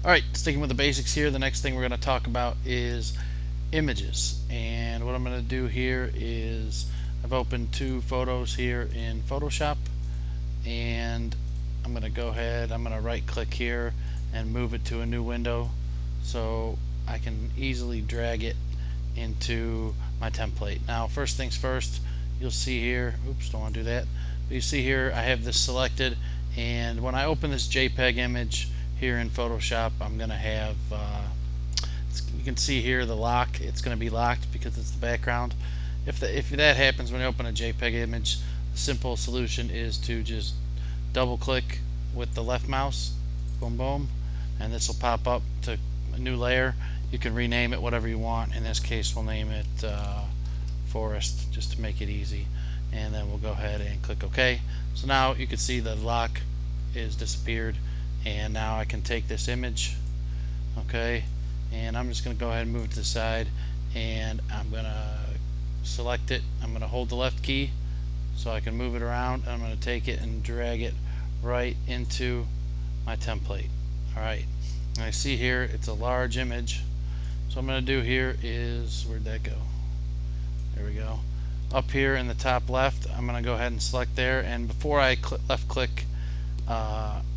Alright, sticking with the basics here, the next thing we're going to talk about is images. And what I'm going to do here is I've opened two photos here in Photoshop, and I'm going to go ahead, I'm going to right click here and move it to a new window so I can easily drag it into my template. Now first things first, you'll see here, oops, don't want to do that, but you see here I have this selected, and when I open this JPEG image here in Photoshop, I'm going to have you can see here the lock. It's going to be locked because it's the background. If that happens when you open a JPEG image, the simple solution is to just double click with the left mouse, boom boom, and this will pop up to a new layer. You can rename it whatever you want. In this case we'll name it forest, just to make it easy, and then we'll go ahead and click OK. So now you can see the lock is disappeared, and now I can take this image, okay, and I'm just going to go ahead and move it to the side, and I'm going to select it. I'm going to hold the left key so I can move it around, and I'm going to take it and drag it right into my template. Alright, I see here it's a large image, so what I'm going to do here is, where'd that go? There we go. Up here in the top left, I'm going to go ahead and select there, and before I left click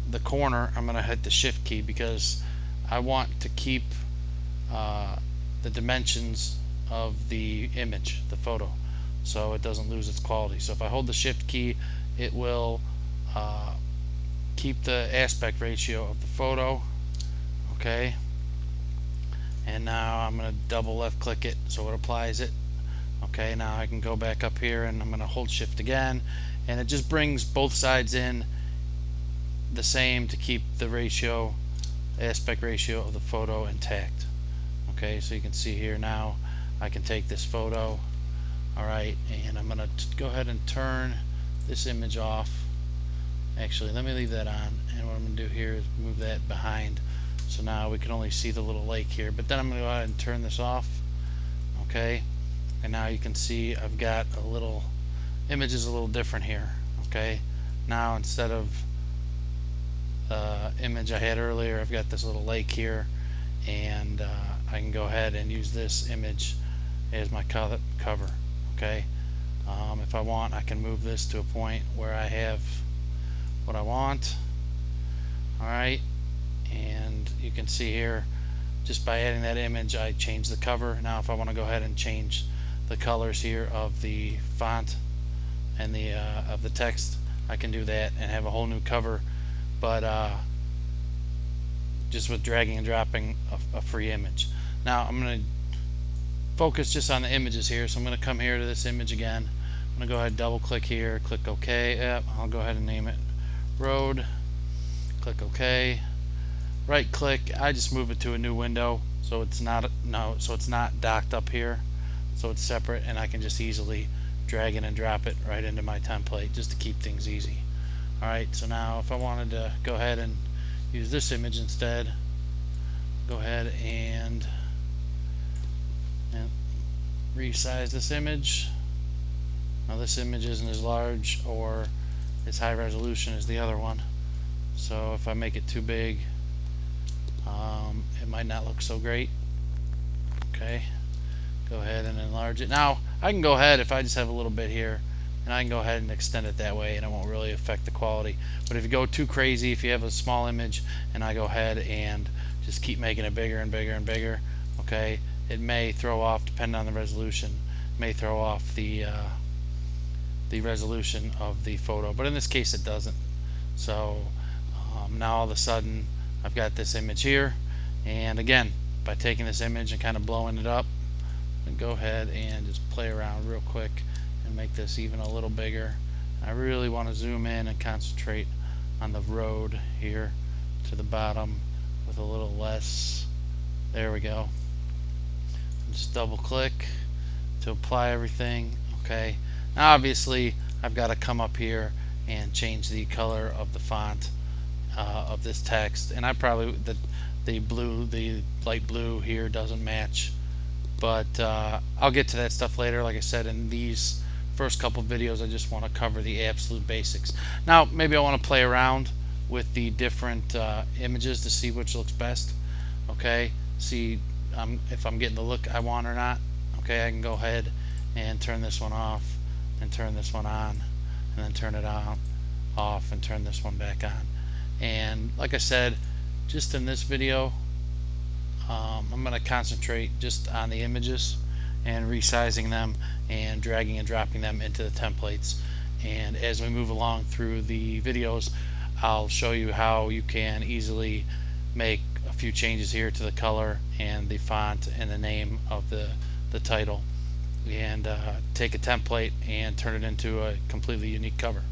the corner, I'm going to hit the shift key because I want to keep the dimensions of the image, the photo, so it doesn't lose its quality. So if I hold the shift key, it will keep the aspect ratio of the photo, okay, and now I'm going to double left click it so it applies it. Okay, now I can go back up here and I'm going to hold shift again, and it just brings both sides in the same to keep the ratio, aspect ratio of the photo intact. Okay, so you can see here now I can take this photo, alright, and I'm going to go ahead and turn this image off. Actually, let me leave that on, and what I'm going to do here is move that behind, so now we can only see the little lake here, but then I'm going to go ahead and turn this off. Okay, and now you can see I've got a little image is a little different here. Okay, now instead of image I had earlier, I've got this little lake here, and I can go ahead and use this image as my cover. Okay, if I want, I can move this to a point where I have what I want. Alright, and you can see here just by adding that image I change the cover. Now if I want to go ahead and change the colors here of the font and the of the text, I can do that and have a whole new cover, but just with dragging and dropping a free image. Now I'm going to focus just on the images here, so I'm going to come here to this image again. I'm going to go ahead and double click here, click OK. Yep, I'll go ahead and name it road, click OK, right click. I just move it to a new window so it's not docked up here, so it's separate, and I can just easily drag it and drop it right into my template just to keep things easy. Alright, so now if I wanted to go ahead and use this image instead, go ahead and resize this image. Now this image isn't as large or as high resolution as the other one, so if I make it too big, it might not look so great. Okay, go ahead and enlarge it. Now I can go ahead, if I just have a little bit here, and I can go ahead and extend it that way, and it won't really affect the quality. But if you go too crazy, if you have a small image and I go ahead and just keep making it bigger and bigger and bigger, okay, it may throw off, depending on the resolution, may throw off the resolution of the photo, but in this case it doesn't. So now all of a sudden I've got this image here, and again, by taking this image and kind of blowing it up, and go ahead and just play around real quick and make this even a little bigger. I really want to zoom in and concentrate on the road here to the bottom with a little less. There we go. Just double click to apply everything. Okay, now obviously I've got to come up here and change the color of the font of this text, and I probably the light blue here doesn't match, but I'll get to that stuff later. Like I said, in these first couple videos I just want to cover the absolute basics. Now maybe I want to play around with the different images to see which looks best. Okay, see if I'm getting the look I want or not. Okay, I can go ahead and turn this one off and turn this one on, and then turn it on, off, and turn this one back on. And like I said, just in this video, I'm going to concentrate just on the images and resizing them and dragging and dropping them into the templates. And as we move along through the videos, I'll show you how you can easily make a few changes here to the color and the font and the name of the title, and take a template and turn it into a completely unique cover.